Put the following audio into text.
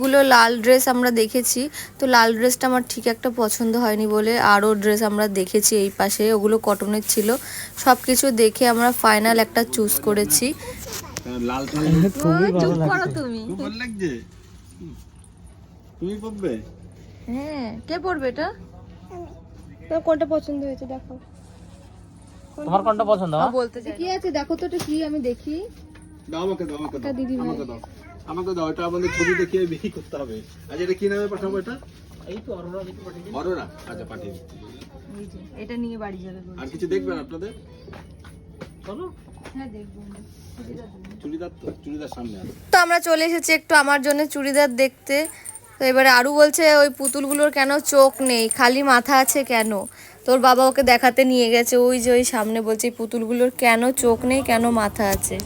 গুলো লাল ড্রেস আমরা দেখেছি, তো লাল ড্রেসটা আমার ঠিক একটা পছন্দ হয়নি বলে আরও ড্রেস আমরা দেখেছি এই পাশে, ওগুলো কটনের ছিল। সব কিছু দেখে আমরা ফাইনাল একটা চুজ করেছি। লাল চুপ করো তুমি। ভালো লাগছে, তুমি পরবে? হ্যাঁ, কে পরবে এটা? তোর কোনটা পছন্দ হয়েছে দেখো। তোমার কোনটা পছন্দ? বলতে চাই কি আছে দেখো তো, এটা কি আমি দেখি। দাও আমাকে, দাও আমাকে, দাও দিদি ভাই আমাকে, দাও আমাকে, দাও। এটা আমাদের ছবি দেখিয়ে বিক্রি করতে হবে। আচ্ছা এটা কি নামে পাঠাবো? এটা এই তো অরোরা দেখতে পাঠিয়ে অরোরা। আচ্ছা পাঠিয়ে দিচ্ছি। এই যে এটা নিয়ে বাড়ি যাবে বলে। আর কিছু দেখবেন আপনাদের? চলো। হ্যাঁ দেখবো। চুড়িদার তো, চুড়িদার সামনে আছে। তো আমরা চলে এসেছি একটু আমার জন্য চুড়িদার দেখতে। তো এবারে আরু বলছে ওই পুতুলগুলোর কেন চোখ নেই, খালি মাথা আছে কেন? তোর বাবা ওকে দেখাতে নিয়ে গেছে, ওই যে ওই সামনে, বলছে পুতুলগুলোর কেন চোখ নেই, কেন মাথা আছে।